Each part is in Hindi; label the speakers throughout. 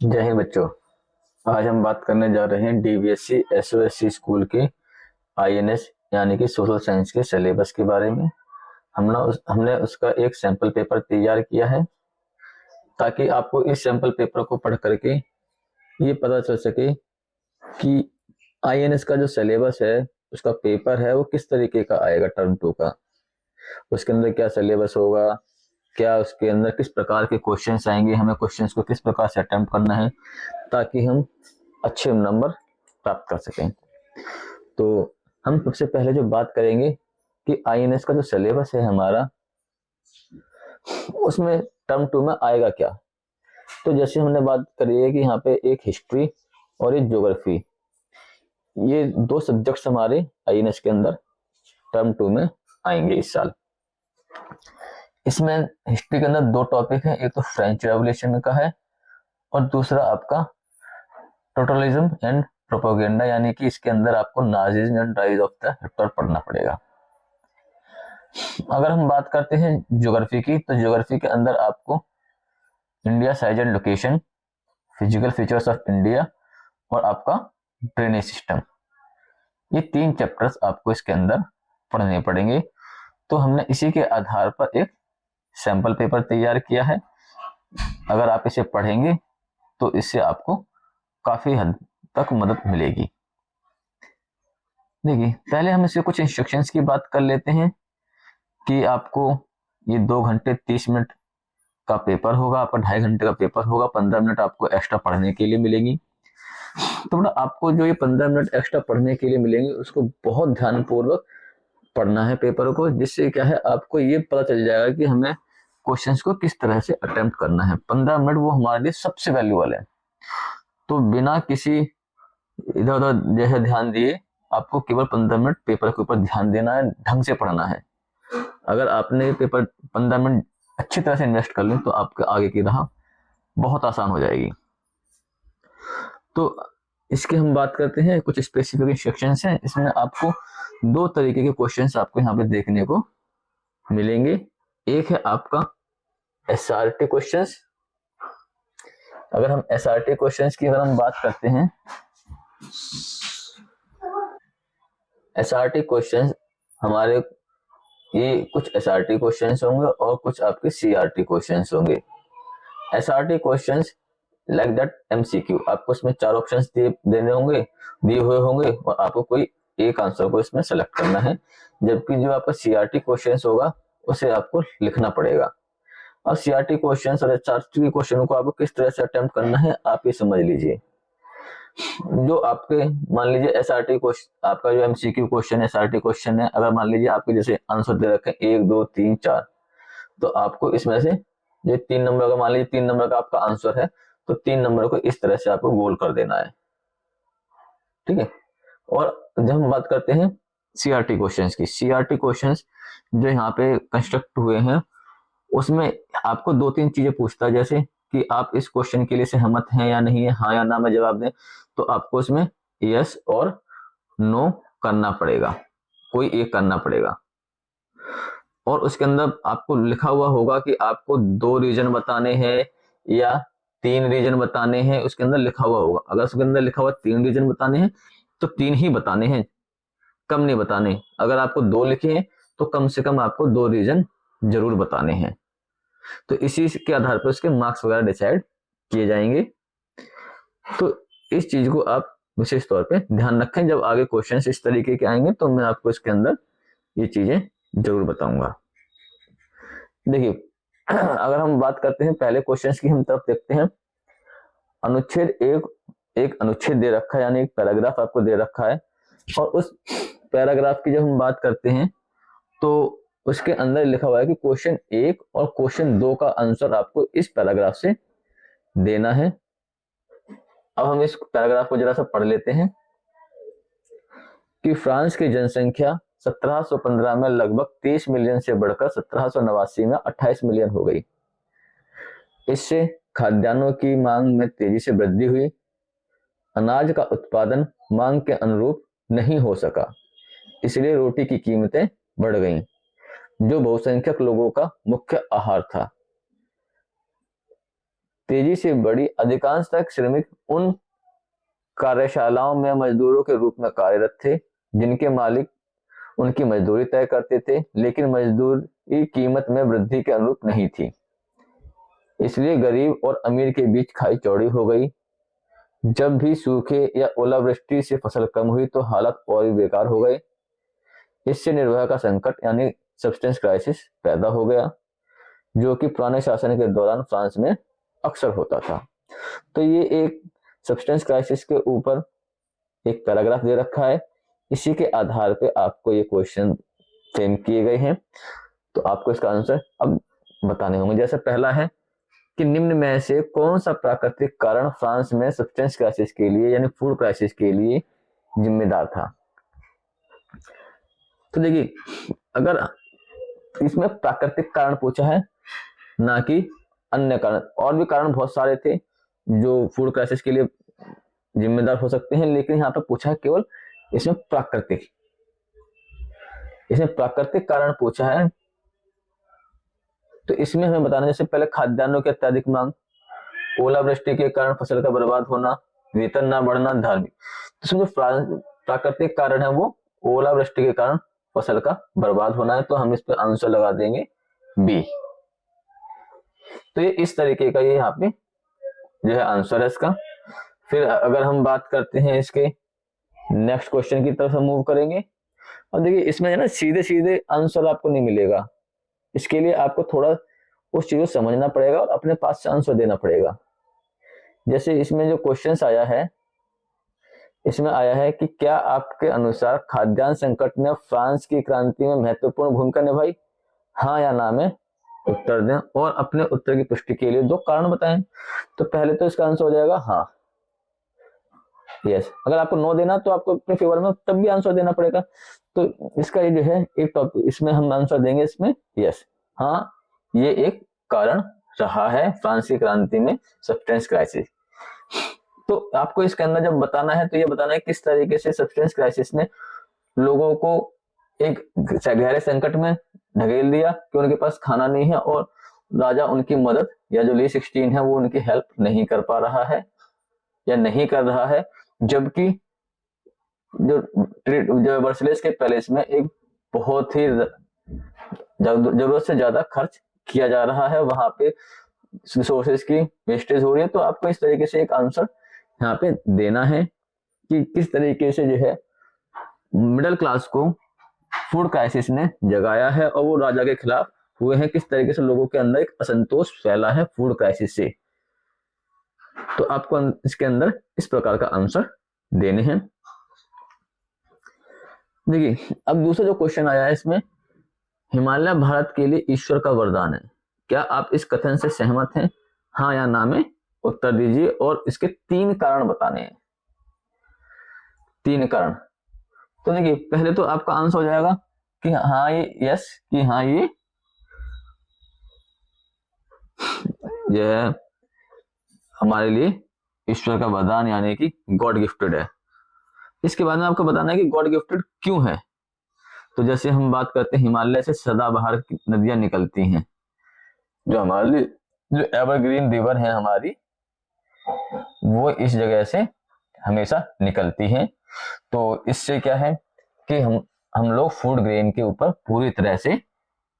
Speaker 1: जय हिंद बच्चों। आज हम बात करने जा रहे हैं डीवीएससी एसओएससी स्कूल के आईएनएस यानी कि सोशल साइंस के सिलेबस के बारे में। हमने उसका एक सैंपल पेपर तैयार किया है ताकि आपको इस सैंपल पेपर को पढ़ करके ये पता चल सके कि आईएनएस का जो सिलेबस है, उसका पेपर है, वो किस तरीके का आएगा टर्म 2 का। उसके अंदर क्या सिलेबस होगा, क्या उसके अंदर किस प्रकार के क्वेश्चंस आएंगे, हमें क्वेश्चंस को किस प्रकार से अटेम्प्ट करना है ताकि हम अच्छे नंबर प्राप्त कर सकें। तो हम सबसे पहले जो बात करेंगे कि आईएनएस का जो सिलेबस है हमारा, उसमें टर्म 2 में आएगा क्या। तो जैसे हमने बात करी है कि यहाँ पे एक हिस्ट्री और एक ज्योग्राफी, ये दो सब्जेक्ट्स हमारे आईएनएस के अंदर टर्म 2 में आएंगे इस साल। इसमें हिस्ट्री के अंदर दो टॉपिक है, एक तो फ्रेंच रेवोल्यूशन का है और दूसरा आपका टोटलिज्म एंड प्रोपेगेंडा, यानी कि इसके अंदर आपको Nazism and rise of the Hitler पढ़ना पड़ेगा। अगर हम बात करते हैं ज्योग्राफी की, तो ज्योग्राफी के अंदर आपको India size and location, physical features of India और आपका ड्रेनेज सिस्टम, ये तीन चैप्टर्स आपको इसके अंदर पढ़ने पड़ेंगे। तो हमने इसी के आधार पर एक सैंपल पेपर तैयार किया है। अगर आप इसे पढ़ेंगे तो इससे आपको काफी हद तक मदद मिलेगी। देखिए, पहले हम इसके कुछ इंस्ट्रक्शंस की बात कर लेते हैं कि आपको ये 2 घंटे 30 मिनट का पेपर होगा, आपका 2.5 घंटे का पेपर होगा, 15 मिनट आपको एक्स्ट्रा पढ़ने के लिए मिलेंगी। तो बेटा, आपको जो ये 15 मिनट एक्स्ट्रा पढ़ने के लिए मिलेंगे, उसको बहुत ध्यानपूर्वक पढ़ना है पेपर को, जिससे क्या है आपको ये पता चल जाएगा कि हमें क्वेश्चंस को किस तरह से अटेम्प्ट करना है। 15 मिनट वो हमारे लिए सबसे वैल्यूबल है। तो बिना किसी इधर उधर जैसे ध्यान दिए आपको केवल 15 मिनट पेपर के ऊपर ध्यान देना है, ढंग से पढ़ना है। अगर आपने पेपर 15 मिनट अच्छी तरह से इन्वेस्ट कर लें तो आपके आगे की राह बहुत आसान हो जाएगी। तो इसकी हम बात करते हैं, कुछ स्पेसिफिक इंस्ट्रक्शंस हैं। इसमें आपको दो तरीके के क्वेश्चंस आपको यहाँ पे देखने को मिलेंगे। एक है आपका एसआरटी क्वेश्चंस। अगर हम एसआरटी क्वेश्चंस की अगर हम बात करते हैं, एसआरटी क्वेश्चंस हमारे ये कुछ एसआरटी क्वेश्चंस होंगे और कुछ आपके सीआरटी क्वेश्चंस होंगे। SRT questions like that MCQ, आपको इसमें 4 ऑप्शंस दिए हुए होंगे और आपको कोई एक आंसर को इसमें सेलेक्ट करना है। जबकि जो आपका सीआरटी क्वेश्चंस होगा उसे आपको लिखना पड़ेगा। और सीआरटी क्वेश्चंस और एसआरटी क्वेश्चन को आपको किस तरह से अटेम्प्ट करना है आप ये समझ लीजिए। जो आपके मान लीजिए एसआरटी क्वेश्चन, आपका जो एमसीक्यू क्वेश्चन एसआरटी क्वेश्चन है, अगर मान लीजिए आपके जैसे आंसर दे रखे 1 2 3 4, तो आपको इसमें से जो 3 नंबर का, मान लीजिए 3 नंबर का आपका आंसर है, तो 3 नंबर को इस तरह से आपको गोल कर देना है। ठीक है। और जब हम बात करते हैं सीआरटी क्वेश्चंस की, सीआरटी क्वेश्चंस जो यहाँ पे कंस्ट्रक्ट हुए हैं, उसमें आपको 2-3 चीजें पूछता है, जैसे कि आप इस क्वेश्चन के लिए सहमत हैं या नहीं है, हाँ या ना में जवाब दें। तो आपको इसमें यस और नो करना पड़ेगा, कोई एक करना पड़ेगा। और उसके अंदर आपको लिखा हुआ होगा कि आपको 2 रीजन बताने हैं या 3 रीजन बताने हैं, उसके अंदर लिखा हुआ होगा। अगर उसके अंदर लिखा हुआ 3 रीजन बताने हैं तो 3 ही बताने हैं, कम नहीं बताने। अगर आपको 2 लिखे हैं तो कम से कम आपको 2 रीजन जरूर बताने हैं। तो इसी के आधार पर उसके मार्क्स वगैरह डिसाइड किए जाएंगे। तो इस चीज को आप विशेष तौर पे ध्यान रखें, जब आगे क्वेश्चंस इस तरीके के आएंगे तो मैं आपको इसके अंदर ये चीजें जरूर बताऊंगा। देखिए, अगर हम बात करते हैं पहले क्वेश्चंस की, हम तरफ देखते हैं। अनुच्छेद एक अनुच्छेद दे रखा है, यानी एक पैराग्राफ आपको दे रखा है, और उस पैराग्राफ की जब हम बात करते हैं तो उसके अंदर लिखा हुआ है कि क्वेश्चन 1 और क्वेश्चन 2 का आंसर आपको इस पैराग्राफ से देना है। अब हम इस पैराग्राफ को जरा सा पढ़ लेते हैं कि फ्रांस की जनसंख्या 1715 में लगभग 30 मिलियन से बढ़कर 1789 में 28 मिलियन हो गई। इससे खाद्यान्नों की मांग में तेजी से वृद्धि हुई। अनाज का उत्पादन मांग के अनुरूप नहीं हो सका, इसलिए रोटी की कीमतें बढ़ गईं, जो बहुसंख्यक लोगों का मुख्य आहार था। तेजी से बढ़ी। अधिकांश तक श्रमिक उन कार्यशालाओं में मजदूरों के रूप में कार्यरत थे जिनके मालिक उनकी मजदूरी तय करते थे, लेकिन मजदूरी कीमत में वृद्धि के अनुरूप नहीं थी। इसलिए गरीब और अमीर के बीच खाई चौड़ी हो गई। जब भी सूखे या ओलावृष्टि से फसल कम हुई तो हालात और भी बेकार हो गए। इससे निर्वाह का संकट यानी सब्सटेंस क्राइसिस पैदा हो गया, जो कि पुराने शासन के दौरान फ्रांस में अक्सर होता था। तो ये एक सब्सटेंस क्राइसिस के ऊपर एक पैराग्राफ दे रखा है। इसी के आधार पे आपको ये क्वेश्चन फ्रेम किए गए हैं, तो आपको इसका आंसर अब बताने होंगे। जैसे पहला है कि निम्न में से कौन सा प्राकृतिक कारण फ्रांस में सब्सटेंस क्राइसिस के लिए यानी फूड क्राइसिस के लिए जिम्मेदार था। तो देखिए, अगर इसमें प्राकृतिक कारण पूछा है ना कि अन्य कारण, और भी कारण बहुत सारे थे जो फूड क्राइसिस के लिए जिम्मेदार हो सकते हैं, लेकिन यहाँ पर पूछा है केवल इसमें प्राकृतिक कारण पूछा है। तो इसमें हमें बताना, जैसे पहले खाद्यान्नों की अत्यधिक मांग, ओलावृष्टि के कारण फसल का बर्बाद होना, वेतन ना बढ़ना, धार्मिक। तो इसमें जो प्राकृतिक कारण है वो ओलावृष्टि के कारण फसल का बर्बाद होना है, तो हम इस पे आंसर लगा देंगे बी। तो ये इस तरीके का ये यहाँ पे जो है आंसर है इसका। फिर अगर हम बात करते हैं इसके नेक्स्ट क्वेश्चन की तरफ हम मूव करेंगे, और देखिए इसमें है ना सीधे सीधे आंसर आपको नहीं मिलेगा। इसके लिए आपको थोड़ा उस चीज को समझना पड़ेगा और अपने पास से आंसर देना पड़ेगा। जैसे इसमें जो क्वेश्चन आया है, इसमें आया है कि क्या आपके अनुसार खाद्यान्न संकट ने फ्रांस की क्रांति में महत्वपूर्ण भूमिका निभाई? हाँ या ना में उत्तर दें और अपने उत्तर की पुष्टि के लिए दो कारण बताएं। तो पहले तो इसका आंसर हो जाएगा हाँ, यस। अगर आपको नो देना तो आपको अपने फेवर में तब भी आंसर देना पड़ेगा। तो इसका ये जो है एक टॉपिक, इसमें हम आंसर देंगे इसमें यस, हाँ ये एक कारण रहा है फ्रांस की क्रांति में सब्सटेंस क्राइसिस। तो आपको इसके अंदर जब बताना है तो ये बताना है किस तरीके से सब्सटेंस क्राइसिस ने लोगों को एक गहरे संकट में ढकेल दिया कि उनके पास खाना नहीं है और राजा उनकी मदद या जो ली 16 है वो उनकी हेल्प नहीं कर पा रहा है या नहीं कर रहा है, जबकि जो वर्सलेस के पैलेस में एक बहुत ही जरूरत से ज्यादा खर्च किया जा रहा है, वहां पे रिसोर्सेज की वेस्टेज हो रही है। तो आपको इस तरीके से एक आंसर यहाँ पे देना है कि किस तरीके से जो है मिडिल क्लास को फूड क्राइसिस ने जगाया है और वो राजा के खिलाफ हुए हैं, किस तरीके से लोगों के अंदर एक असंतोष फैला है फूड क्राइसिस से। तो आपको इसके अंदर इस प्रकार का आंसर देने हैं। देखिए अब दूसरा जो क्वेश्चन आया है इसमें, हिमालय भारत के लिए ईश्वर का वरदान है, क्या आप इस कथन से सहमत हैं? हाँ या ना में उत्तर दीजिए और इसके 3 कारण बताने हैं। 3 कारण। तो देखिए पहले तो आपका आंसर हो जाएगा कि हाँ ये यस, कि हाँ ये है हमारे लिए ईश्वर का वरदान यानी कि गॉड गिफ्टेड है। इसके बाद में आपको बताना है कि गॉड गिफ्टेड क्यों है। तो जैसे हम बात करते हैं हिमालय से सदाबहार की नदियां निकलती हैं, जो हमारे जो एवरग्रीन रिवर है हमारी, वो इस जगह से हमेशा निकलती हैं। तो इससे क्या है कि हम लोग फूड ग्रेन के ऊपर पूरी तरह से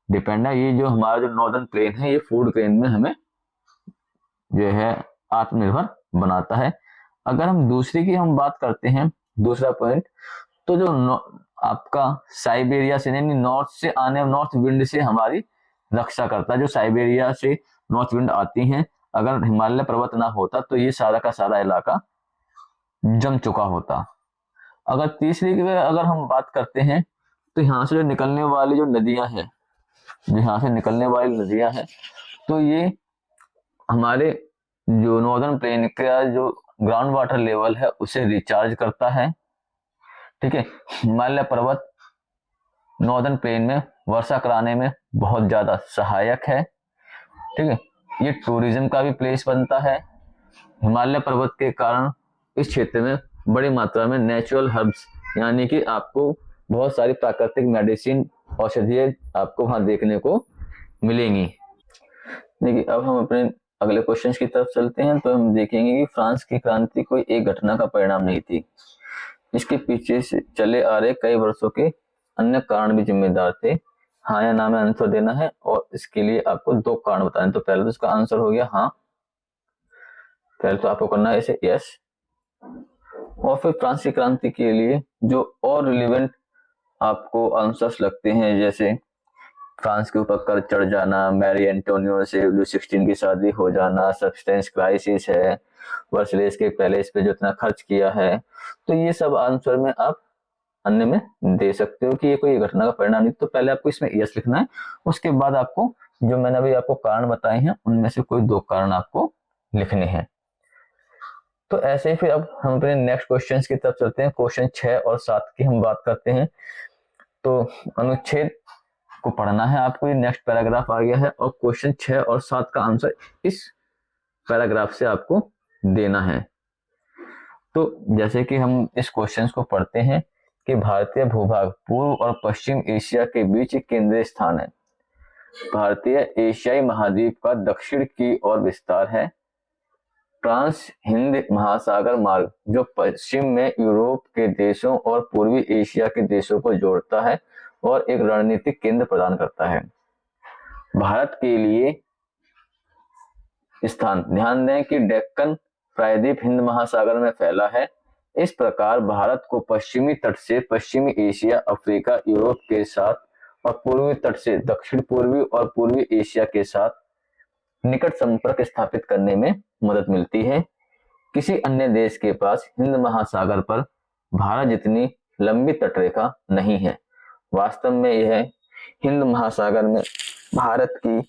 Speaker 1: डिपेंड है। ये जो हमारा जो नॉर्दर्न प्लेन है ये फूड ग्रेन में हमें जो है आत्मनिर्भर बनाता है। अगर हम दूसरी की हम बात करते हैं, दूसरा पॉइंट, तो जो आपका साइबेरिया से यानी नॉर्थ से आने नॉर्थ विंड से हमारी रक्षा करता है। जो साइबेरिया से नॉर्थ विंड आती हैं, अगर हिमालय पर्वत ना होता तो ये सारा का सारा इलाका जम चुका होता। अगर तीसरी की अगर हम बात करते हैं तो यहाँ से जो निकलने वाली जो नदियां हैं, यहाँ से निकलने वाली नदियां हैं, तो ये हमारे जो नॉर्दर्न प्लेन का जो ग्राउंड वाटर लेवल है उसे रिचार्ज करता है। ठीक है, हिमालय पर्वत नॉर्दर्न प्लेन में वर्षा कराने में बहुत ज्यादा सहायक है। ठीक है, ये टूरिज्म का भी प्लेस बनता है। हिमालय पर्वत के कारण इस क्षेत्र में बड़ी मात्रा में नेचुरल हर्ब्स यानी कि आपको बहुत सारी प्राकृतिक मेडिसिन औषधियां आपको वहां देखने को मिलेंगी। देखिए अब हम अगले क्वेश्चन की तरफ चलते हैं तो हम देखेंगे कि फ्रांस की क्रांति कोई एक घटना का परिणाम नहीं थी, इसके पीछे से चले आ रहे कई वर्षों के अन्य कारण भी जिम्मेदार थे। हाँ या ना में आंसर देना है और इसके लिए आपको दो कारण बताने। तो पहले तो इसका आंसर हो गया हाँ, पहले तो आपको करना है इसे यस, और फिर फ्रांस की क्रांति के लिए जो और रिलेवेंट आपको आंसर्स लगते हैं, जैसे फ्रांस के ऊपर कर्ज चढ़ जाना, मैरी एंटोनियो से लुई 16 की शादी हो जाना, सब्सटेंस क्राइसिस है, वर्सलेस के पैलेस पे जो इतना खर्च किया है, तो ये सब आंसर में आप अन्य में दे सकते हो कि ये कोई घटना का परिणाम नहीं। तो पहले आपको इसमें यस लिखना है, उसके बाद आपको जो मैंने अभी आपको कारण बताए हैं उनमें से कोई दो कारण आपको लिखने हैं। तो ऐसे ही फिर अब हम अपने नेक्स्ट क्वेश्चन की तरफ चलते हैं। क्वेश्चन 6 और 7 की हम बात करते हैं। तो अनुच्छेद को पढ़ना है आपको, ये नेक्स्ट पैराग्राफ आ गया है और क्वेश्चन 6 और 7 का आंसर इस पैराग्राफ से आपको देना है। तो जैसे कि हम इस क्वेश्चन को पढ़ते हैं कि भारतीय भूभाग पूर्व और पश्चिम एशिया के बीच एक केंद्रीय स्थान है। भारतीय एशियाई महाद्वीप का दक्षिण की ओर विस्तार है। ट्रांस हिंद महासागर मार्ग जो पश्चिम में यूरोप के देशों और पूर्वी एशिया के देशों को जोड़ता है और एक रणनीतिक केंद्र प्रदान करता है। भारत के लिए स्थान, ध्यान दें कि डेक्कन प्रायद्वीप हिंद महासागर में फैला है। इस प्रकार भारत को पश्चिमी तट से पश्चिमी एशिया, अफ्रीका, यूरोप के साथ और पूर्वी तट से दक्षिण पूर्वी और पूर्वी एशिया के साथ निकट संपर्क स्थापित करने में मदद मिलती है। किसी अन्य देश के पास हिंद महासागर पर भारत जितनी लंबी तटरेखा नहीं है। वास्तव में यह हिंद महासागर में भारत की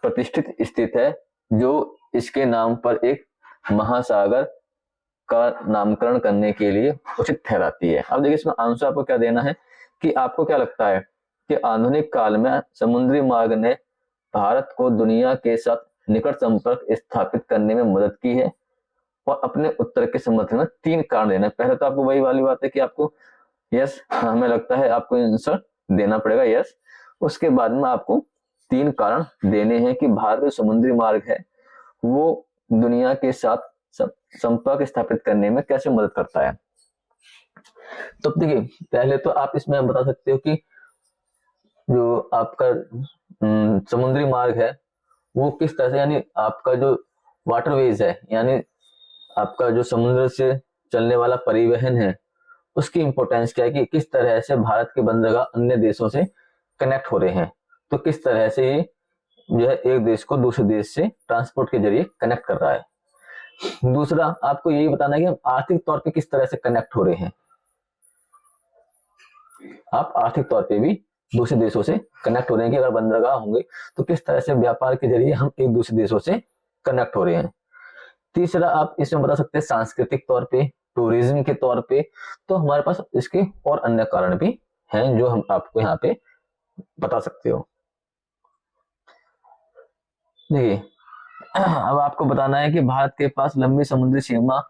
Speaker 1: प्रतिष्ठित स्थित है, जो इसके नाम पर एक महासागर का नामकरण करने के लिए उचित ठहराती है। अब देखिए इसमें आंसर आपको क्या देना है कि आपको क्या लगता है कि आधुनिक काल में समुद्री मार्ग ने भारत को दुनिया के साथ निकट संपर्क स्थापित करने में मदद की है। और अपने उत्तर के समर्थन में 3 कारण देना है। पहले तो आपको वही वाली बात है कि आपको यस, हमें लगता है आपको आंसर देना पड़ेगा यस। उसके बाद में आपको 3 कारण देने हैं कि भारत जो समुद्री मार्ग है वो दुनिया के साथ संपर्क स्थापित करने में कैसे मदद करता है। तो देखिए पहले तो आप इसमें बता सकते हो कि जो आपका समुद्री मार्ग है वो किस तरह से, यानी आपका जो वाटरवेज है, यानी आपका जो समुद्र से चलने वाला परिवहन है उसकी इंपॉर्टेंस क्या है कि किस तरह से भारत के बंदरगाह अन्य देशों से कनेक्ट हो रहे हैं। तो किस तरह से ये जो है एक देश को दूसरे देश से ट्रांसपोर्ट के जरिए कनेक्ट कर रहा है। दूसरा आपको यही बताना है कि हम आर्थिक तौर पे किस तरह से कनेक्ट हो रहे हैं। आप आर्थिक तौर पे भी दूसरे देशों से कनेक्ट हो रहे हैं कि अगर बंदरगाह होंगे तो किस तरह से व्यापार के जरिए हम एक दूसरे देशों से कनेक्ट हो रहे हैं। तीसरा आप इसमें बता सकते हैं सांस्कृतिक तौर पे, टूरिज्म के तौर पे। तो हमारे पास इसके और अन्य कारण भी हैं जो हम आपको यहाँ पे बता सकते हो। देखिए अब आपको बताना है कि भारत के पास लंबी समुद्री सीमा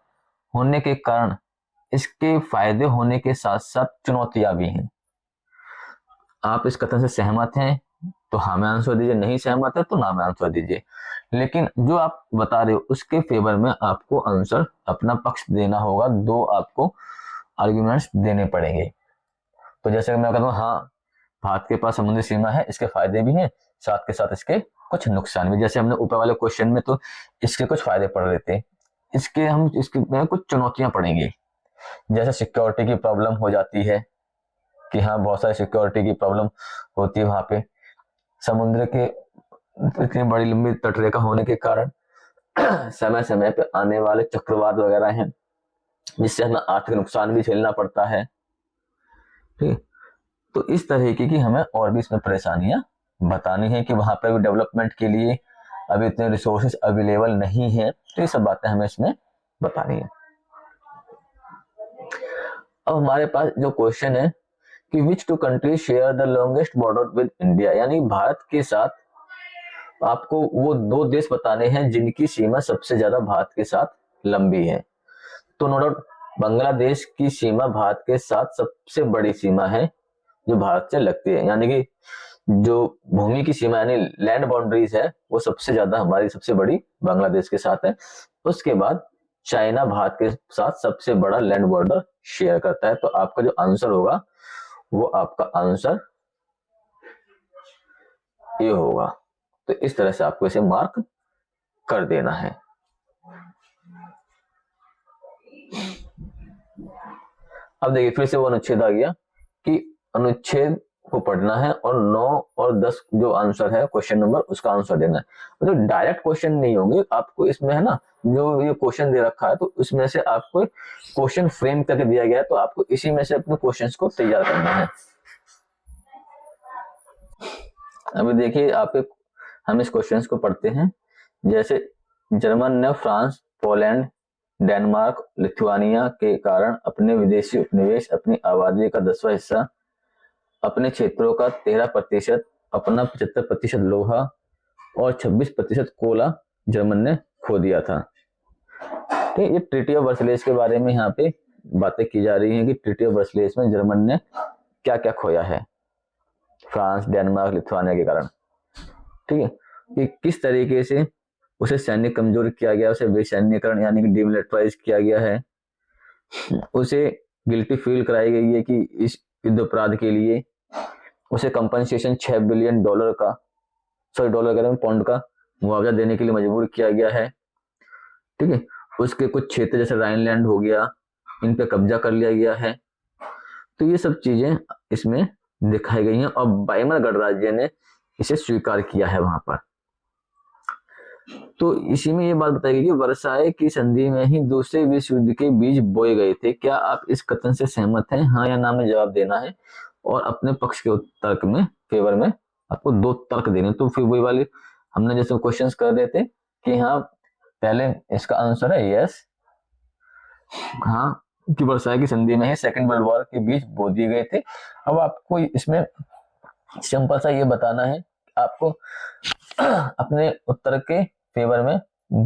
Speaker 1: होने के कारण इसके फायदे होने के साथ साथ चुनौतियां भी हैं। आप इस कथन से सहमत हैं तो हाँ में आंसर दीजिए, नहीं सहमत है तो ना में आंसर दीजिए। लेकिन जो आप बता रहे हो उसके फेवर में आपको आंसर अपना पक्ष देना होगा, 2 आपको आर्ग्यूमेंट्स देने पड़ेंगे। तो जैसे मैं कहता हूँ हाँ भारत के पास समुद्री सीमा है, इसके फायदे भी हैं, साथ के साथ इसके कुछ नुकसान भी। जैसे हमने ऊपर वाले क्वेश्चन में तो इसके कुछ फायदे पढ़ रहे थे, इसके में कुछ चुनौतियां पड़ेंगी। जैसे सिक्योरिटी की प्रॉब्लम हो जाती है कि हाँ बहुत सारी सिक्योरिटी की प्रॉब्लम होती है वहां पे। समुद्र के इतनी बड़ी लंबी तटरेखा होने के कारण समय समय पे आने वाले चक्रवात वगैरह हैं जिससे हमें आर्थिक नुकसान भी झेलना पड़ता है। ठीक, तो इस तरीके की हमें और भी इसमें परेशानियां बतानी है कि वहां पर भी डेवलपमेंट के लिए अभी इतने रिसोर्सेज अवेलेबल नहीं है। तो ये सब बातें हमें इसमें बतानी है। अब हमारे पास जो क्वेश्चन है कि विच 2 countries share the longest border with India, यानी भारत के साथ आपको वो 2 देश बताने हैं जिनकी सीमा सबसे ज्यादा भारत के साथ लंबी है। तो नो डाउट बांग्लादेश की सीमा भारत के साथ सबसे बड़ी सीमा है जो भारत से लगती है, यानी कि जो भूमि की सीमा यानी लैंड बाउंड्रीज है वो सबसे ज्यादा हमारी सबसे बड़ी बांग्लादेश के साथ है। उसके बाद चाइना भारत के साथ सबसे बड़ा लैंड बॉर्डर शेयर करता है। तो आपका जो आंसर होगा वो आपका आंसर ये होगा। तो इस तरह से आपको इसे मार्क कर देना है। अब देखिए फिर से वो अनुच्छेद आ गया कि अनुच्छेद को पढ़ना है और 9 और 10 जो आंसर है क्वेश्चन नंबर उसका आंसर देना है। मतलब डायरेक्ट क्वेश्चन नहीं होंगे आपको इसमें, है ना। जो ये क्वेश्चन दे रखा है तो उसमें से आपको क्वेश्चन फ्रेम करके दिया गया है, तो आपको इसी में से अपने क्वेश्चंस को तैयार करना है। अभी देखिए हम इस क्वेश्चंस को पढ़ते हैं। जैसे जर्मन ने फ्रांस, पोलैंड, डेनमार्क, लिथुआनिया के कारण अपने विदेशी उपनिवेश, अपनी आबादी का 10वां हिस्सा, अपने क्षेत्रों का 13%, अपना 75% लोहा और 26% कोला जर्मन ने खो दिया था। ठीक, ये ट्रीटी ऑफ वर्सलेस के बारे में यहाँ पे बातें की जा रही हैं कि ट्रीटी ऑफ वर्सलेस में जर्मन ने क्या क्या खोया है फ्रांस, डेनमार्क, लिथुआनिया के कारण। ठीक है, कि किस तरीके से उसे सैन्य कमजोर किया गया, उसे बेसैन्यकरण यानी कि डिमिलिटराइज किया गया है, उसे गिल्टी फील कराई गई है कि इस युद्ध अपराध के लिए उसे कंपनसेशन $6 बिलियन का, डॉलर कह रहे हैं, पाउंड का मुआवजा देने के लिए मजबूर किया गया है। ठीक है, उसके कुछ क्षेत्र जैसे राइनलैंड हो गया, इन पे कब्जा कर लिया गया है। तो ये सब चीजें इसमें दिखाई गई हैं और वाइमर गणराज्य ने इसे स्वीकार किया है वहां पर। तो इसी में ये बात बताई गई कि वर्साय की संधि में ही दूसरे विश्व युद्ध के बीज बोए गए थे। क्या आप इस कथन से सहमत हैं? हाँ या ना में जवाब देना है और अपने पक्ष के तर्क में फेवर में आपको 2 तर्क देने। तो फिर वही वाले हमने जैसे क्वेश्चंस कर रहे थे कि हाँ पहले इसका आंसर है यस, हाँ कि वर्साय की संधि में ही सेकेंड वर्ल्ड वॉर के बीज बो दिए गए थे। अब आपको इसमें सिंपल सा ये बताना है, आपको अपने उत्तर के फेवर में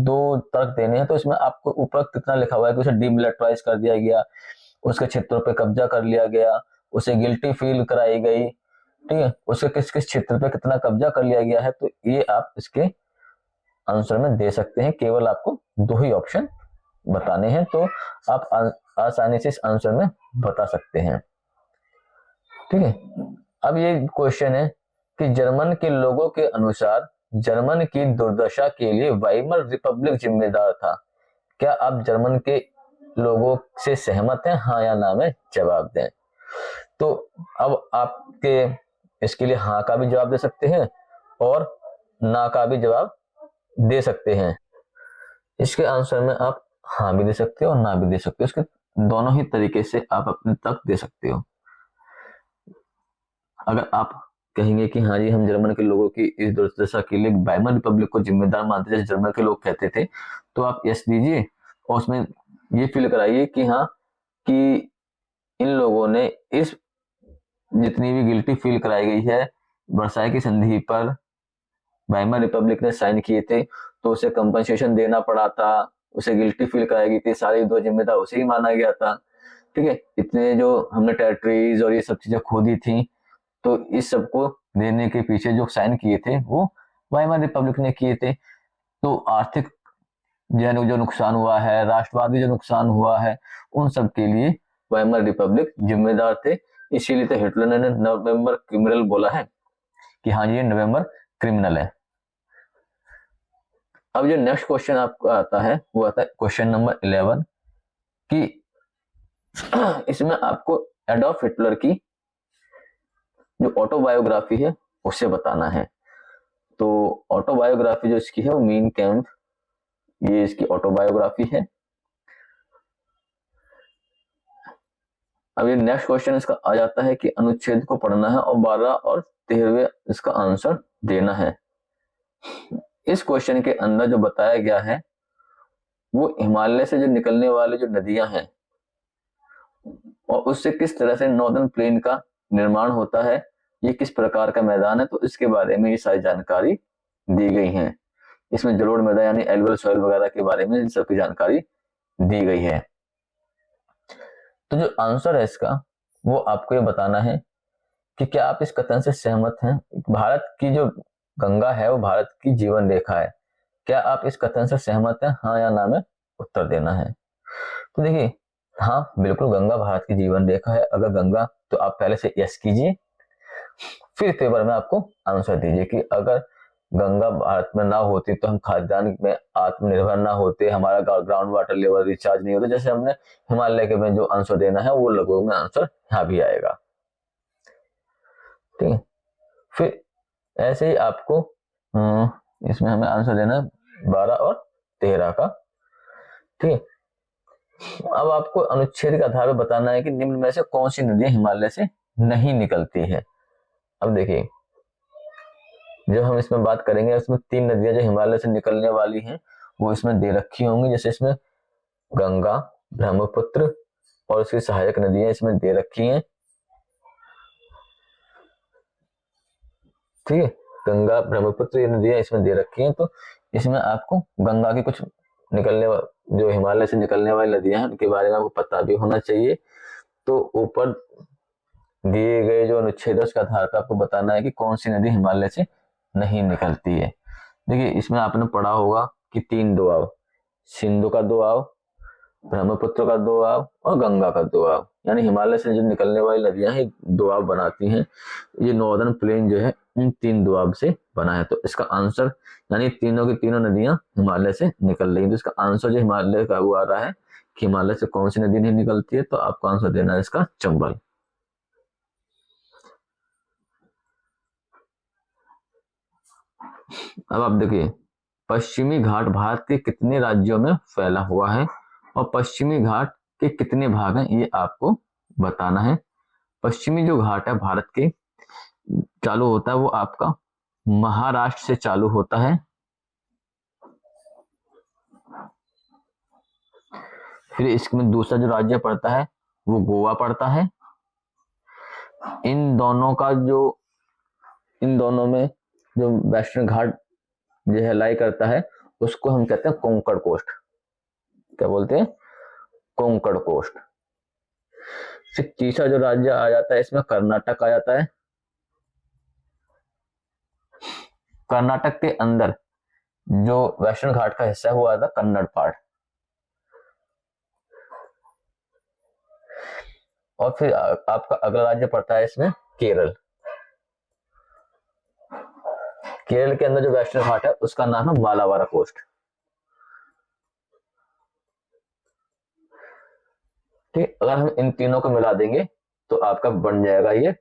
Speaker 1: 2 तर्क देने हैं। तो इसमें आपको ऊपर कितना लिखा हुआ है कि उसे डिमिलिटराइज कर दिया गया, उसके क्षेत्रों पे कब्जा कर लिया गया, उसे गिल्टी फील कराई गई, ठीक है, उसके किस किस क्षेत्र पे कितना कब्जा कर लिया गया है। तो ये आप इसके आंसर में दे सकते हैं। केवल आपको 2 ही ऑप्शन बताने हैं, तो आप आसानी से इस आंसर में बता सकते हैं। ठीक है, अब ये क्वेश्चन है कि जर्मन के लोगों के अनुसार जर्मन की दुर्दशा के लिए वाइमर रिपब्लिक जिम्मेदार था। क्या आप जर्मन के लोगों से सहमत हैं? हाँ या ना में जवाब दें। तो अब आपके इसके लिए हाँ का भी जवाब दे सकते हैं और ना का भी जवाब दे सकते हैं। इसके आंसर में आप हाँ भी दे सकते हो और ना भी दे सकते हो। इसके दोनों ही तरीके से आप अपने तक दे सकते हो। अगर आप कहेंगे कि हाँ जी हम जर्मन के लोगों की इस दुर्दशा के लिए वाइमर रिपब्लिक को जिम्मेदार मानते जैसे जर्मन के लोग कहते थे, तो आप यस दीजिए और उसमें ये फील कराइए कि हाँ कि इन लोगों ने इस जितनी भी गिल्टी फील कराई गई है वर्साय की संधि पर वाइमर रिपब्लिक ने साइन किए थे, तो उसे कंपनसेशन देना पड़ा था, उसे गिल्टी फील कराई गई थी, सारी 2 जिम्मेदार उसे ही माना गया था। ठीक है, इतने जो हमने टेरिटरीज और ये सब चीजें खो दी थी, तो इस सबको देने के पीछे जो साइन किए थे वो वाइमर रिपब्लिक ने किए थे। तो आर्थिक जो नुकसान हुआ है, राष्ट्रवादी जो नुकसान हुआ है, उन सब के लिए वाइमर रिपब्लिक जिम्मेदार थे। इसीलिए तो हिटलर ने नवंबर क्रिमिनल बोला है कि हाँ ये नवंबर क्रिमिनल है। अब जो नेक्स्ट क्वेश्चन आपका आता है वो आता है क्वेश्चन नंबर 11 कि इसमें आपको एडॉल्फ हिटलर की जो ऑटोबायोग्राफी है उसे बताना है। तो ऑटोबायोग्राफी जो इसकी है वो मीन कैंप, ये इसकी ऑटोबायोग्राफी है। अब ये नेक्स्ट क्वेश्चन इसका आ जाता है कि अनुच्छेद को पढ़ना है और 12 और 13वें इसका आंसर देना है। इस क्वेश्चन के अंदर जो बताया गया है वो हिमालय से जो निकलने वाले जो नदियां हैं और उससे किस तरह से नॉर्दर्न प्लेन का निर्माण होता है, ये किस प्रकार का मैदान है, तो इसके बारे में ये सारी जानकारी दी गई है। इसमें जलोढ़ मैदान यानी एल्युवियल सॉइल वगैरह के बारे में इन सबकी जानकारी दी गई है। तो जो आंसर है इसका वो आपको ये बताना है कि क्या आप इस कथन से सहमत हैं, भारत की जो गंगा है वो भारत की जीवन रेखा है, क्या आप इस कथन से सहमत हैं, हाँ या ना में उत्तर देना है। तो देखिए, हाँ बिल्कुल गंगा भारत की जीवन रेखा है, अगर गंगा तो आप पहले से यस कीजिए, फिर फेवर में आपको आंसर दीजिए कि अगर गंगा भारत में ना होती तो हम खाद्यान्न में आत्मनिर्भर ना होते, हमारा ग्राउंड वाटर लेवल रिचार्ज नहीं होता, जैसे हमने हिमालय के में जो आंसर देना है वो लगभग में आंसर यहाँ भी आएगा। ठीक है, फिर ऐसे ही आपको इसमें हमें आंसर देना है 12 और 13 का। ठीक है, अब आपको अनुच्छेद के आधार पर बताना है कि निम्न में से कौन सी नदियां हिमालय से नहीं निकलती है। अब देखिए, जो हम इसमें बात करेंगे उसमें 3 नदियां जो हिमालय से निकलने वाली हैं वो इसमें दे रखी होंगी, जैसे इसमें गंगा, ब्रह्मपुत्र और उसकी सहायक नदियां इसमें दे रखी हैं। ठीक है, गंगा ब्रह्मपुत्र ये नदियां इसमें दे रखी हैं, तो इसमें आपको गंगा की कुछ जो हिमालय से निकलने वाली नदियां हैं उनके बारे में आपको पता भी होना चाहिए। तो ऊपर दिए गए जो अनुच्छेद है उसके आधार पर आपको बताना है कि कौन सी नदी हिमालय से नहीं निकलती है। देखिए, इसमें आपने पढ़ा होगा कि 3 दोआब, सिंधु का दोआब, ब्रह्मपुत्र का दोआब और गंगा का दोआब, यानी हिमालय से जो निकलने वाली नदियां हैं दोआब बनाती हैं। ये नॉर्दर्न प्लेन जो है इन 3 दोआब से बना है, तो इसका आंसर यानी तीनों की तीनों नदियां हिमालय से निकल रही है, तो इसका आंसर जो हिमालय का वो आ रहा है कि हिमालय से कौन सी नदी नहीं निकलती है, तो आपको आंसर देना है इसका चंबल। अब आप देखिए, पश्चिमी घाट भारत के कितने राज्यों में फैला हुआ है और पश्चिमी घाट के कितने भाग हैं ये आपको बताना है। पश्चिमी जो घाट है भारत के चालू होता है वो आपका महाराष्ट्र से चालू होता है, फिर इसमें दूसरा जो राज्य पड़ता है वो गोवा पड़ता है। इन दोनों में जो वेस्टर्न घाट जो है लाई करता है उसको हम कहते हैं कोंकण कोस्ट। क्या बोलते हैं? कोंकण कोस्ट। फिर तीसरा जो राज्य आ जाता है इसमें कर्नाटक आ जाता है। कर्नाटक के अंदर जो वेस्टर्न घाट का हिस्सा है वो आता है कन्नड़ पार्ट। और फिर आपका अगला राज्य पड़ता है इसमें केरल। केरल के अंदर जो वेस्टर्न घाट है उसका नाम है मालाबार कोस्ट। ठीक, अगर हम इन तीनों को मिला देंगे तो आपका बन जाएगा ये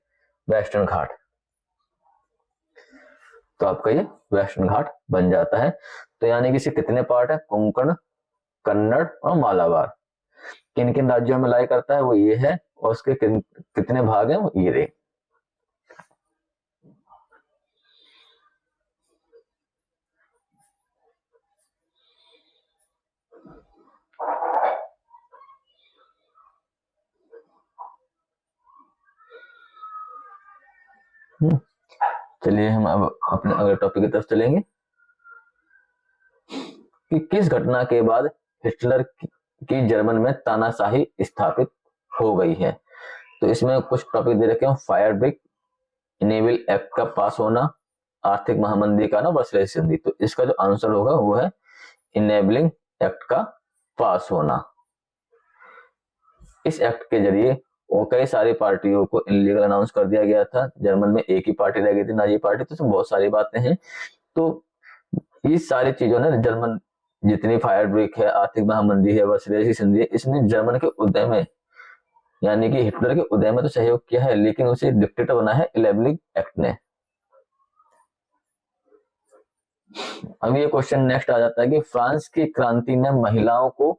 Speaker 1: वेस्टर्न घाट। तो आपका ये वेस्टर्न घाट बन जाता है। तो यानी कि इसे कितने पार्ट है? कोंकण, कन्नड़ और मालाबार। किन किन राज्यों में लाई करता है वो ये है, और उसके कितने भाग हैं वो ये रहे। चलिए हम अब अपने अगले टॉपिक की तरफ चलेंगे कि किस घटना के बाद हिटलर की जर्मन में तानाशाही स्थापित हो गई है। तो इसमें कुछ टॉपिक दे रखे हैं, फायर ब्रेक, इनेबल एक्ट का पास होना, आर्थिक महामंदी का ना वर्षीय संधि। तो इसका जो आंसर होगा वो है इनेबलिंग एक्ट का पास होना। इस एक्ट के जरिए और कई सारी पार्टियों को इनलीगल अनाउंस कर दिया गया था। जर्मन में एक ही पार्टी रह गई थी, नाजी पार्टी। तो बहुत सारी बातें हैं। तो ये सारी चीजों ने जर्मन, जितनी फायर ब्रेक है, आर्थिक महामंदी है, वर्षीय संधि है, इसने जर्मन के उदय में यानी कि हिटलर के उदय में तो सहयोग किया है, लेकिन उसे डिक्टेटर बना है इनेबलिंग एक्ट ने। अब ये क्वेश्चन नेक्स्ट आ जाता है कि फ्रांस की क्रांति ने महिलाओं को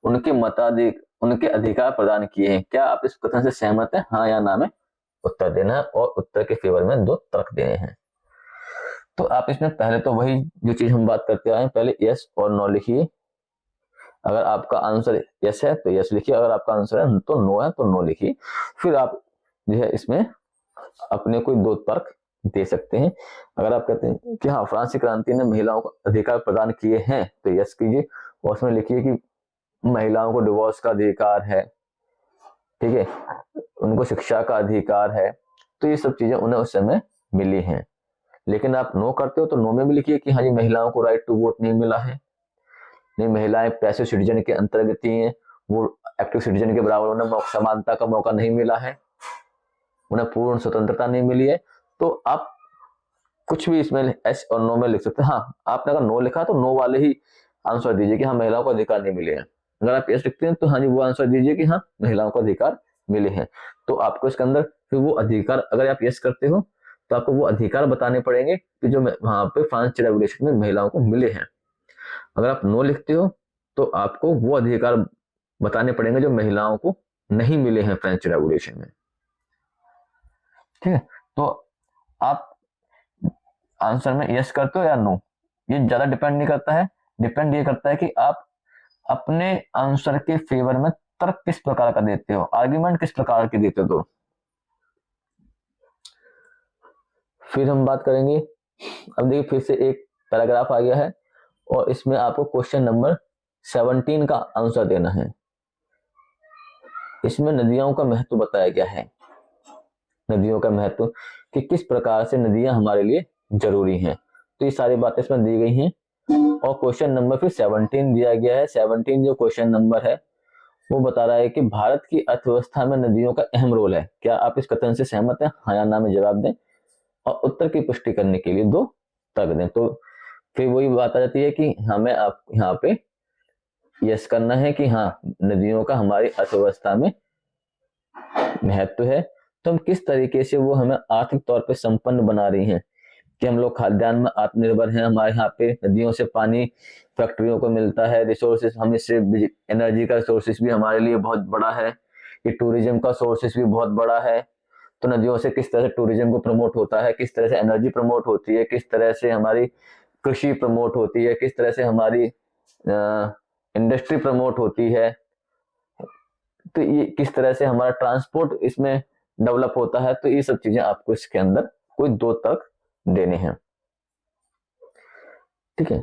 Speaker 1: उनके अधिकार प्रदान किए हैं। क्या आप इस कथन से सहमत हैं, हाँ या ना में उत्तर देना है, और उत्तर के फेवर में 2 तर्क देने हैं। तो आप इसमें पहले तो वही जो चीज हम बात करते आए, पहले यस और नो लिखिए। अगर आपका आंसर यस है तो यस लिखिए, अगर आपका आंसर है तो नो है तो नो लिखिए। फिर आप जो है इसमें अपने कोई 2 तर्क दे सकते हैं। अगर आप कहते हैं कि हाँ फ्रांस की क्रांति ने महिलाओं को अधिकार प्रदान किए हैं तो यस कीजिए, और उसमें लिखिए कि महिलाओं को डिवोर्स का अधिकार है, ठीक है, उनको शिक्षा का अधिकार है, तो ये सब चीजें उन्हें उस समय मिली हैं। लेकिन आप नो करते हो तो नो में भी लिखिए कि हाँ जी महिलाओं को राइट टू वोट नहीं मिला है, नहीं महिलाएं पैसिव सिटीजन के अंतर्गत ही हैं, वो एक्टिव सिटीजन के बराबर उन्हें समानता का मौका नहीं मिला है, उन्हें पूर्ण स्वतंत्रता नहीं मिली है। तो आप कुछ भी इसमें एस और नो में लिख सकते हैं। हाँ, आपने अगर नो लिखा तो नो वाले ही आंसर दीजिए कि हाँ महिलाओं को अधिकार नहीं मिले हैं। अगर आप यस लिखते हैं तो हाँ जी वो आंसर दीजिए कि हाँ महिलाओं को अधिकार मिले हैं। तो आपको इसके अंदर फिर वो अधिकार, अगर आप यस करते हो तो आपको वो अधिकार बताने पड़ेंगे कि जो वहां पे फ्रांस रेवोल्यूशन में महिलाओं को मिले हैं। अगर आप नो लिखते हो तो आपको वो अधिकार बताने पड़ेंगे जो महिलाओं को नहीं मिले हैं फ्रेंच रेवोल्यूशन में। ठीक है, तो आप आंसर में यस करते हो या नो, ये ज्यादा डिपेंड नहीं करता है, डिपेंड ये करता है कि आप अपने आंसर के फेवर में तर्क किस प्रकार का देते हो, आर्ग्यूमेंट किस प्रकार के देते हो। फिर हम बात करेंगे, अब देखिए फिर से एक पैराग्राफ आ गया है और इसमें आपको क्वेश्चन नंबर 17 का आंसर देना है। इसमें नदियों का महत्व बताया गया है, नदियों का महत्व कि किस प्रकार से नदियां हमारे लिए जरूरी हैं। तो ये सारी बातें इसमें दी गई हैं और क्वेश्चन नंबर फिर 17 दिया गया है। 17 जो क्वेश्चन नंबर है वो बता रहा है कि भारत की अर्थव्यवस्था में नदियों का अहम रोल है। क्या आप इस कथन से सहमत हैं? हाँ या ना में जवाब दें और उत्तर की पुष्टि करने के लिए 2 तर्क दें। तो फिर वही बात आ जाती है कि हमें आप यहाँ पे यस करना है कि हाँ नदियों का हमारी अर्थव्यवस्था में महत्व है। तो हम किस तरीके से वो हमें आर्थिक तौर पे संपन्न बना रही हैं कि हम लोग खाद्यान्न में आत्मनिर्भर हैं, हमारे यहाँ पे नदियों से पानी फैक्ट्रियों को मिलता है, रिसोर्सेस हम इससे एनर्जी का रिसोर्सेस भी हमारे लिए बहुत बड़ा है, ये टूरिज्म का सोर्सेस भी बहुत बड़ा है। तो नदियों से किस तरह से टूरिज्म को प्रमोट होता है, किस तरह से एनर्जी प्रमोट होती है, किस तरह से हमारी कृषि प्रमोट होती है, किस तरह से हमारी इंडस्ट्री प्रमोट होती है, तो ये किस तरह से हमारा ट्रांसपोर्ट इसमें डेवलप होता है। तो ये सब चीजें आपको इसके अंदर कोई 2 तर्क देने हैं। ठीक है,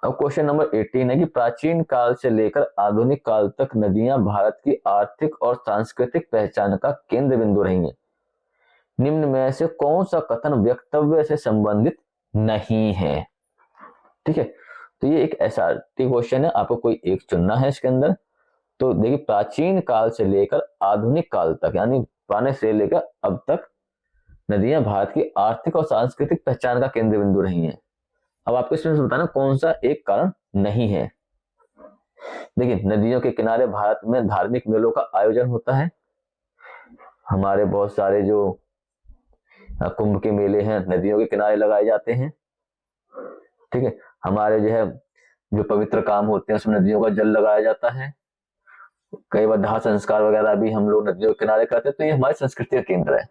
Speaker 1: अब क्वेश्चन नंबर 18 है कि प्राचीन काल से लेकर आधुनिक काल तक नदियां भारत की आर्थिक और सांस्कृतिक पहचान का केंद्र बिंदु रही हैं। निम्न में से कौन सा कथन वक्तव्य से संबंधित नहीं है? ठीक है, तो ये एक एसआरटी क्वेश्चन है, आपको कोई एक चुनना है इसके अंदर। तो देखिए प्राचीन काल से लेकर आधुनिक काल तक यानी पुराने से लेकर अब तक नदियां भारत की आर्थिक और सांस्कृतिक पहचान का केंद्र बिंदु रही हैं। अब आपको इसमें से बताना कौन सा एक कारण नहीं है। देखिए नदियों के किनारे भारत में धार्मिक मेलों का आयोजन होता है, हमारे बहुत सारे जो कुंभ के मेले हैं नदियों के किनारे लगाए जाते हैं। ठीक है, हमारे जो पवित्र काम होते हैं उसमें नदियों का जल लगाया जाता है, कई बार दाह संस्कार वगैरह भी हम लोग नदियों के किनारे करते हैं। तो ये हमारी संस्कृति का केंद्र है,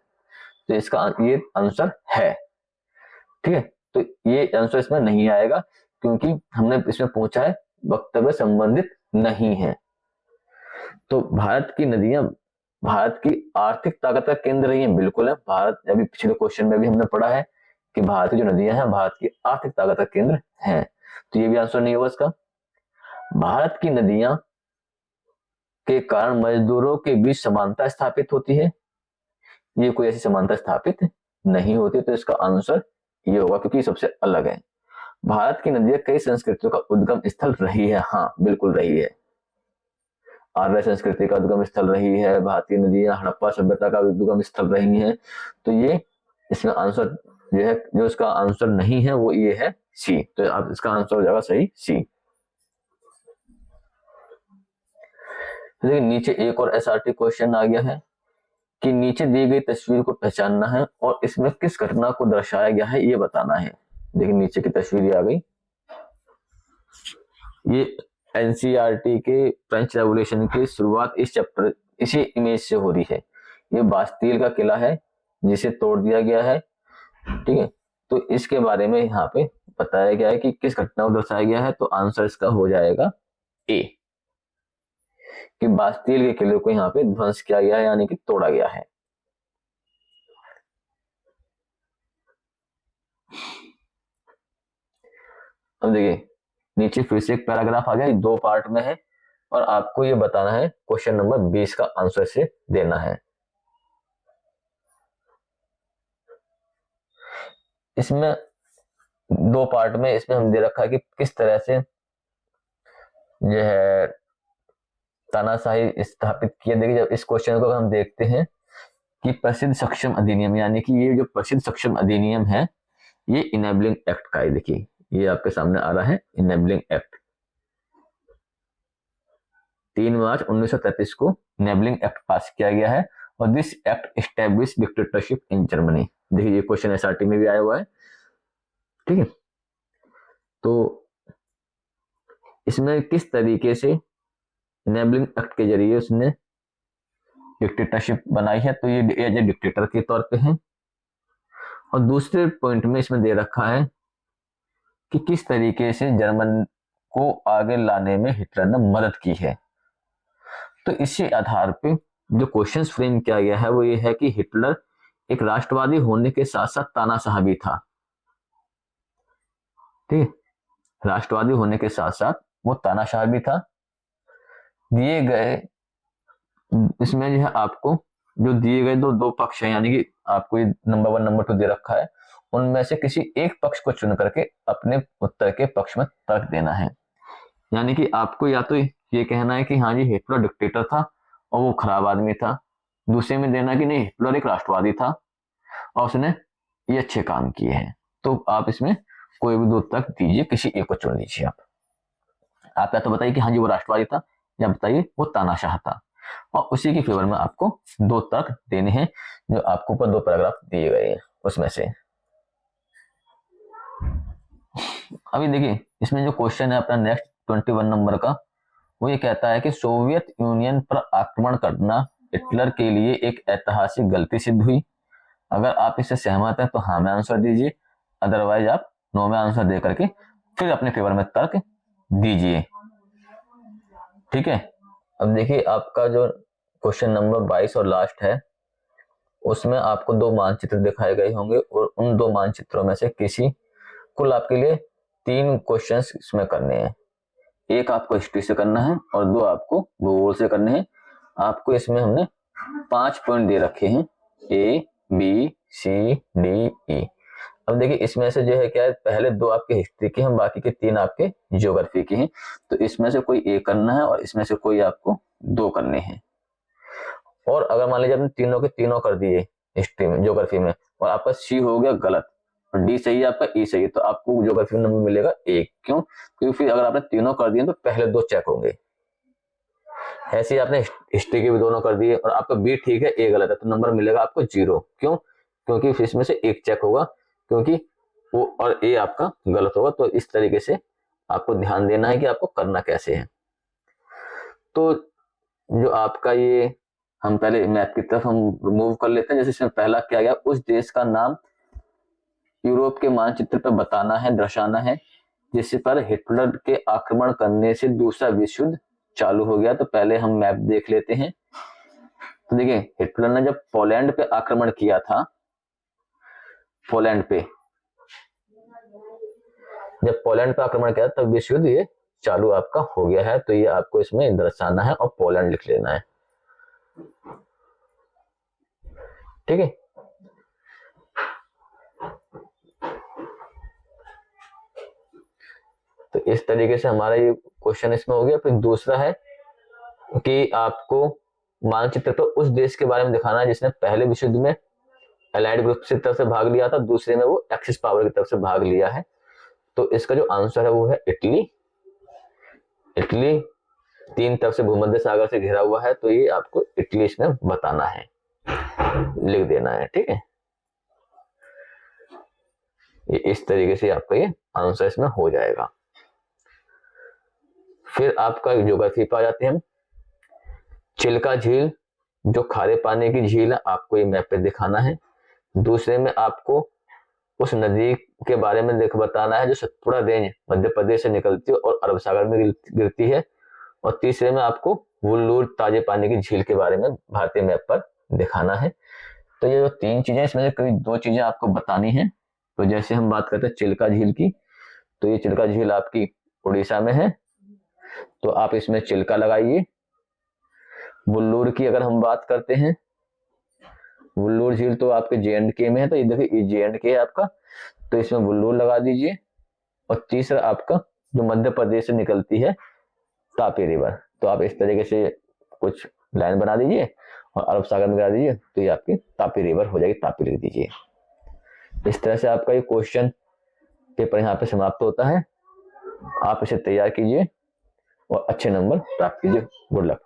Speaker 1: तो इसका ये आंसर है। ठीक है, तो ये आंसर इसमें नहीं आएगा क्योंकि हमने इसमें पूछा है वक्तव्य संबंधित नहीं है। तो भारत की नदियां भारत की आर्थिक ताकत का केंद्र रही है, बिल्कुल है। भारत अभी पिछले क्वेश्चन में भी हमने पढ़ा है कि भारत की जो नदियां हैं भारत की आर्थिक ताकत का केंद्र है, तो ये भी आंसर नहीं होगा इसका। भारत की नदियां के कारण मजदूरों के बीच समानता स्थापित होती है, ये कोई ऐसी समानता स्थापित नहीं होती, तो इसका आंसर ये होगा क्योंकि सबसे अलग है। भारत की नदियां कई संस्कृतियों का उद्गम स्थल रही है, हाँ बिल्कुल रही है। आर्य संस्कृति का उद्गम स्थल रही है, भारतीय नदियां हड़प्पा सभ्यता का उद्गम स्थल रही हैं। तो ये इसमें आंसर जो है, जो इसका आंसर नहीं है वो ये है सी। तो आप इसका आंसर हो जाएगा सही सी। लेकिन नीचे एक और एसआरटी क्वेश्चन आ गया है कि नीचे दी गई तस्वीर को पहचानना है और इसमें किस घटना को दर्शाया गया है ये बताना है। देखिए नीचे की तस्वीर आ गई, ये एनसीईआरटी के फ्रेंच रेवोल्यूशन की शुरुआत इस चैप्टर इसी इमेज से हो रही है। ये बास्तील का किला है जिसे तोड़ दिया गया है। ठीक है, तो इसके बारे में यहाँ पे बताया गया है कि किस घटना को दर्शाया गया है। तो आंसर इसका हो जाएगा ए, कि बास्तील के किले को यहाँ पे ध्वंस किया गया है यानी कि तोड़ा गया है। अब देखिए नीचे फिर से एक पैराग्राफ आ गया, 2 पार्ट में है और आपको ये बताना है क्वेश्चन नंबर 20 का आंसर से देना है। इसमें दो पार्ट में इसमें हम दे रखा है कि किस तरह से जो है तानाशाही स्थापित किया। देखिए जब इस क्वेश्चन को हम देखते हैं कि प्रसिद्ध सक्षम अधिनियम, यानी कि ये जो प्रसिद्ध सक्षम अधिनियम है ये इनेबलिंग एक्ट का है। देखिए ये आपके सामने आ रहा है इनेबलिंग एक्ट, 3 मार्च 1933 को इनेबलिंग एक्ट पास किया गया है। और this act establish dictatorship in Germany. देखिए ये क्वेश्चन एसआरटी में भी आया हुआ है, ठीक है। तो इसमें किस तरीके से इनेबलिंग एक्ट के जरिए उसने डिक्टेटरशिप बनाई है, तो ये एज ए डिक्टेटर के तौर पे है। और दूसरे पॉइंट में इसमें दे रखा है कि किस तरीके से जर्मन को आगे लाने में हिटलर ने मदद की है। तो इसी आधार पे जो क्वेश्चंस फ्रेम किया गया है वो ये है कि हिटलर एक राष्ट्रवादी होने के साथ साथ तानाशाह भी था, ठीक है। राष्ट्रवादी होने के साथ साथ वो तानाशाह भी था। दिए गए इसमें जो है आपको जो दिए गए दो पक्ष हैं, यानी कि आपको नंबर 1 नंबर 2 दे रखा है, उनमें से किसी एक पक्ष को चुन करके अपने उत्तर के पक्ष में तर्क देना है। यानी कि आपको या तो ये कहना है कि हाँ जी हिटलर डिक्टेटर था और वो खराब आदमी था, दूसरे में देना कि नहीं हिटलर एक राष्ट्रवादी था और उसने ये अच्छे काम किए हैं। तो आप इसमें कोई भी दो तर्क दीजिए, किसी एक को चुन लीजिए। आप या तो बताइए कि हाँ जी वो राष्ट्रवादी था, या बताइए वो तानाशाह था, और उसी के फेवर में आपको दो तर्क देने हैं जो आपको ऊपर 2 पैराग्राफ दिए गए हैं उसमें से। अभी देखिए इसमें जो क्वेश्चन है अपना नेक्स्ट 21 नंबर का, वो ये कहता है कि सोवियत यूनियन पर आक्रमण करना हिटलर के लिए एक ऐतिहासिक गलती सिद्ध हुई। अगर आप इससे सहमत हैं तो हाँ में आंसर दीजिए, अदरवाइज आप नो में आंसर दे करके फिर अपने फेवर में तर्क दीजिए, ठीक है। अब देखिए आपका जो क्वेश्चन नंबर 22 और लास्ट है उसमें आपको 2 मानचित्र दिखाए गए होंगे और उन 2 मानचित्रों में से किसी कुल आपके लिए 3 क्वेश्चंस इसमें करने हैं। एक आपको हिस्ट्री से करना है और 2 आपको भूगोल से करने हैं। आपको इसमें हमने 5 पॉइंट दे रखे हैं, A, B, C, D, E। अब देखिए इसमें से जो है क्या है, पहले 2 आपके हिस्ट्री के हैं, बाकी के 3 आपके ज्योग्राफी के हैं। तो इसमें से कोई एक करना है और इसमें से कोई आपको 2 करने हैं। और अगर मान लीजिए आपने तीनों के तीनों कर दिए हिस्ट्री में ज्योग्राफी में और आपका सी हो गया गलत और डी सही है आपका ई सही है, तो आपको ज्योग्राफी में नंबर मिलेगा 1। क्यों? क्योंकि फिर अगर आपने तीनों कर दिए तो पहले 2 चेक होंगे। ऐसे ही आपने हिस्ट्री के भी दोनों कर दिए और आपका बी ठीक है ए गलत है तो नंबर मिलेगा आपको 0। क्यों? क्योंकि फिर इसमें से एक चेक होगा, क्योंकि वो और ए आपका गलत होगा। तो इस तरीके से आपको ध्यान देना है कि आपको करना कैसे है। तो जो आपका ये हम पहले मैप की तरफ हम मूव कर लेते हैं। जैसे इसमें पहला क्या गया, उस देश का नाम यूरोप के मानचित्र पर बताना है, दर्शाना है जिस पर हिटलर के आक्रमण करने से दूसरा विश्व युद्ध चालू हो गया। तो पहले हम मैप देख लेते हैं। तो देखिए हिटलर ने जब पोलैंड पे आक्रमण किया था, पोलैंड पे जब पोलैंड पे आक्रमण किया तब विश्व युद्ध ये चालू आपका हो गया है। तो ये आपको इसमें दर्शाना है और पोलैंड लिख लेना है, ठीक है। तो इस तरीके से हमारा ये क्वेश्चन इसमें हो गया। फिर दूसरा है कि आपको मानचित्र पर उस देश के बारे में दिखाना है जिसने पहले विश्व युद्ध में एलाइड ग्रुप की तरफ से भाग लिया था, दूसरे में वो एक्सिस पावर की तरफ से भाग लिया है। तो इसका जो आंसर है वो है इटली। इटली 3 तरफ से भूमध्य सागर से घिरा हुआ है, तो ये आपको इटली इसमें बताना है, लिख देना है, ठीक है। ये इस तरीके से आपका ये आंसर इसमें हो जाएगा। फिर आपका ज्योग्राफी पे आ जाते हैं हम। चिल्का झील जो खारे पानी की झील है आपको ये मैप पे दिखाना है। दूसरे में आपको उस नदी के बारे में बताना है जो सतपुड़ा रेंज मध्य प्रदेश से निकलती है और अरब सागर में गिरती है। और तीसरे में आपको वुल्लूर ताजे पानी की झील के बारे में भारतीय मैप पर दिखाना है। तो ये जो 3 चीजें इसमें से कोई 2 चीजें आपको बतानी है। तो जैसे हम बात करते हैं चिल्का झील की, तो ये चिल्का झील आपकी उड़ीसा में है, तो आप इसमें चिल्का लगाइए। वुल्लूर की अगर हम बात करते हैं, वुल्लूर झील तो आपके J&K में है, तो ये देखिए ये J&K है आपका, तो इसमें वुल्लूर लगा दीजिए। और तीसरा आपका जो मध्य प्रदेश से निकलती है तापी रिवर, तो आप इस तरीके से कुछ लाइन बना दीजिए और अरब सागर में गिरा दीजिए, तो ये आपकी तापी रिवर हो जाएगी, तापी लिख दीजिए। इस तरह से आपका ये क्वेश्चन पेपर यहाँ पे समाप्त होता है। आप इसे तैयार कीजिए और अच्छे नंबर प्राप्त कीजिए। Good luck.